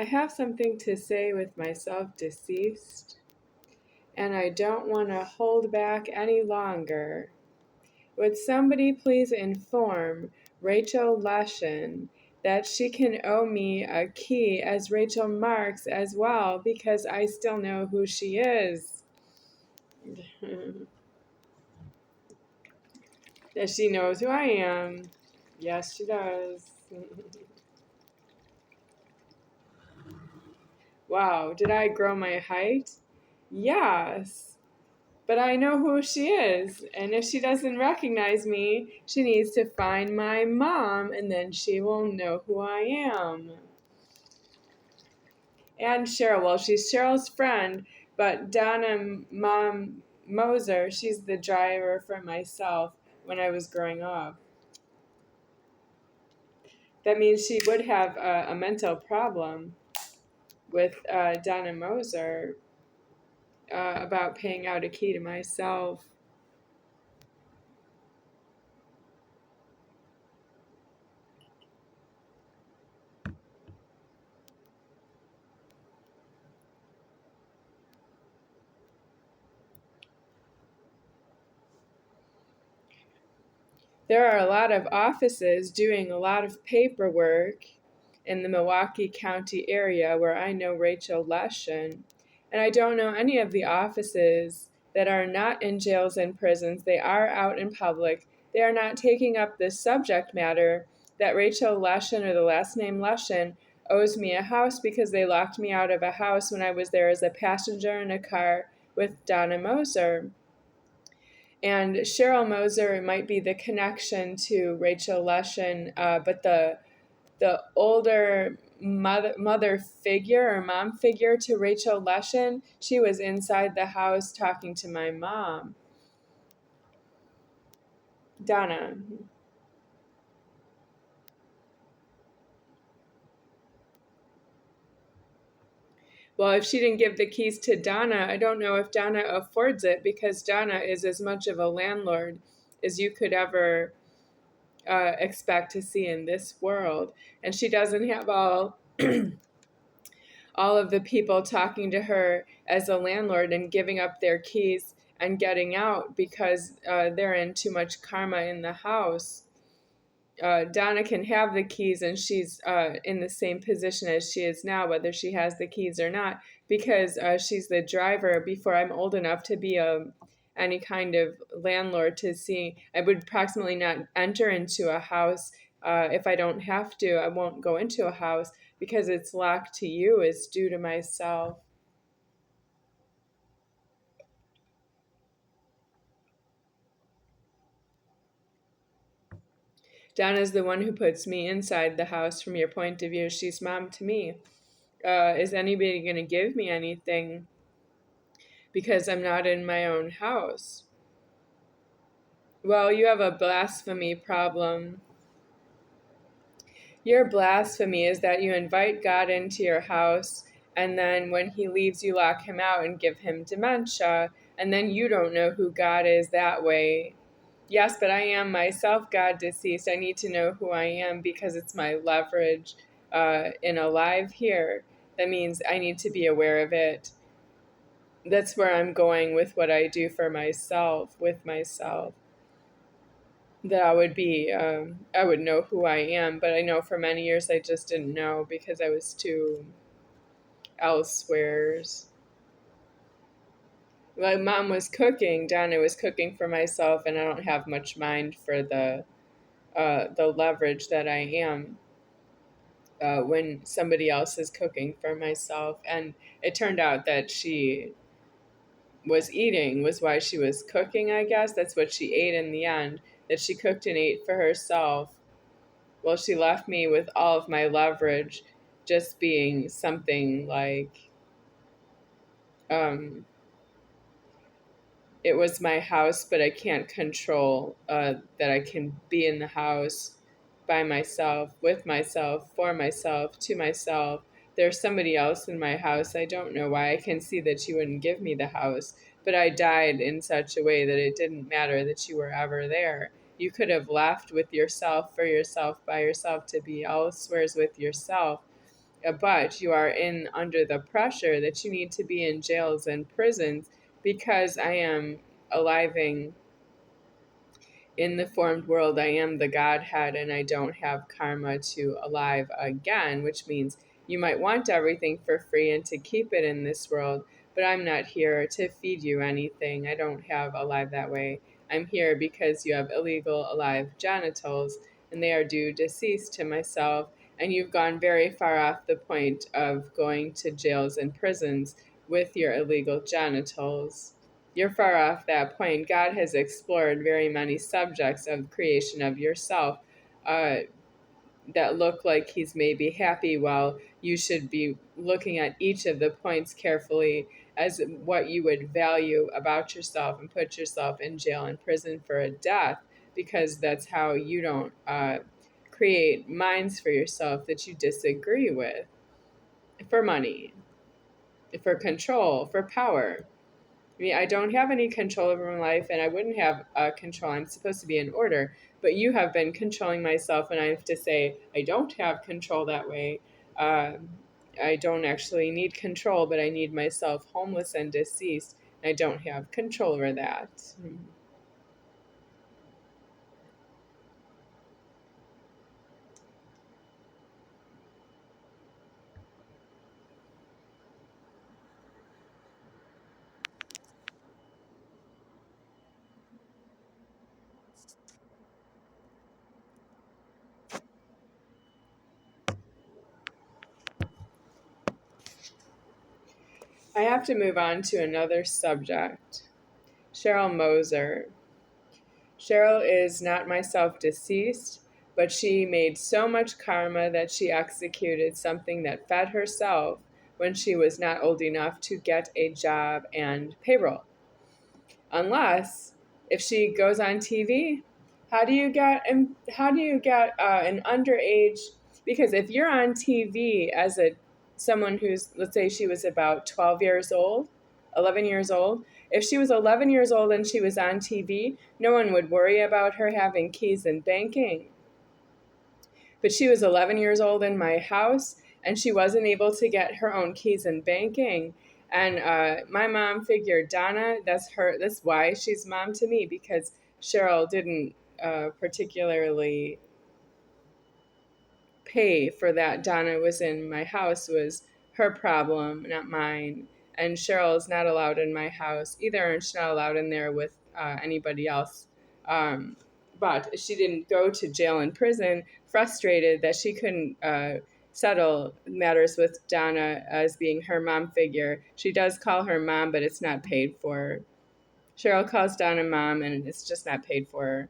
I have something to say with myself deceased, and I don't want to hold back any longer. Would somebody please inform Rachel Leshin that she can owe me a key as Rachel Marks as well, because I still know who she is. That she knows who I am. Yes, she does. Wow, did I grow my height? Yes. But I know who she is, and if she doesn't recognize me, she needs to find my mom, and then she will know who I am. And Cheryl, well, she's Cheryl's friend, but Donna Mom MOSER, she's the driver for myself when I was growing up. That means she would have a mental problem with Donna MOSER about paying out a key to myself. There are a lot of offices doing a lot of paperwork in the Milwaukee County area where I know Rachel Leshin, and I don't know any of the offices that are not in jails and prisons. They are out in public. They are not taking up this subject matter that Rachel Leshin, or the last name Leshin, owes me a house because they locked me out of a house when I was there as a passenger in a car with Donna MOSER. And Cheryl Moser might be the connection to Rachel Leshin, but the older mother figure or mom figure to Rachel Leshin, she was inside the house talking to my mom, Donna. Well, if she didn't give the keys to Donna, I don't know if Donna affords it, because Donna is as much of a landlord as you could ever expect to see in this world. And she doesn't have all of the people talking to her as a landlord and giving up their keys and getting out because they're in too much karma in the house. Donna can have the keys, and she's in the same position as she is now, whether she has the keys or not, because she's the driver. Before I'm old enough to be any kind of landlord to see, I would approximately not enter into a house. If I don't have to, I won't go into a house because it's locked to you. It's due to myself. Donna's the one who puts me inside the house from your point of view. She's mom to me. Is anybody going to give me anything because I'm not in my own house? Well, you have a blasphemy problem. Your blasphemy is that you invite God into your house, and then when he leaves, you lock him out and give him dementia, and then you don't know who God is that way. Yes, but I am myself God deceased. I need to know who I am because it's my leverage in alive here. That means I need to be aware of it. That's where I'm going with what I do for myself, with myself. That I would know who I am, but I know for many years I just didn't know because I was too elsewheres. My mom was cooking, Donna was cooking for myself, and I don't have much mind for the leverage that I am when somebody else is cooking for myself. And it turned out that she was eating was why she was cooking, I guess. That's what she ate in the end, that she cooked and ate for herself. Well, she left me with all of my leverage just being something like, it was my house, but I can't control that I can be in the house by myself, with myself, for myself, to myself. There's somebody else in my house. I don't know why. I can see that you wouldn't give me the house, but I died in such a way that it didn't matter that you were ever there. You could have left with yourself, for yourself, by yourself, to be elsewheres with yourself. but you are in under the pressure that you need to be in jails and prisons because I am aliving in the formed world. I am the Godhead and I don't have karma to alive again, which means you might want everything for free and to keep it in this world, but I'm not here to feed you anything. I don't have alive that way. I'm here because you have illegal alive genitals and they are due deceased to myself, and you've gone very far off the point of going to jails and prisons with your illegal genitals. You're far off that point. God has explored very many subjects of creation of yourself uh, that look like he's maybe happy, while you should be looking at each of the points carefully as what you would value about yourself and put yourself in jail and prison for a death, because that's how you don't create minds for yourself that you disagree with for money, for control, for power. I mean, I don't have any control over my life, and I wouldn't have control. I'm supposed to be in order, but you have been controlling myself, and I have to say I don't have control that way. Uh, I don't actually need control, but I need myself homeless and deceased. And I don't have control over that. I have to move on to another subject. Cheryl Moser. Cheryl is not myself deceased, but she made so much karma that she executed something that fed herself when she was not old enough to get a job and payroll. Unless if she goes on TV, how do you get an underage? Because if you're on TV as a someone who's, let's say she was about 12 years old, 11 years old, if she was 11 years old and she was on TV, no one would worry about her having keys and banking. But she was 11 years old in my house, and she wasn't able to get her own keys and banking. And my mom figured Donna, that's why she's mom to me, because Cheryl didn't particularly pay for that. Donna was in my house was her problem, not mine. And Cheryl's not allowed in my house either, and she's not allowed in there with anybody else. Um, but she didn't go to jail and prison frustrated that she couldn't settle matters with Donna as being her mom figure. She does call her mom, but it's not paid for. Cheryl calls Donna mom, and it's just not paid for.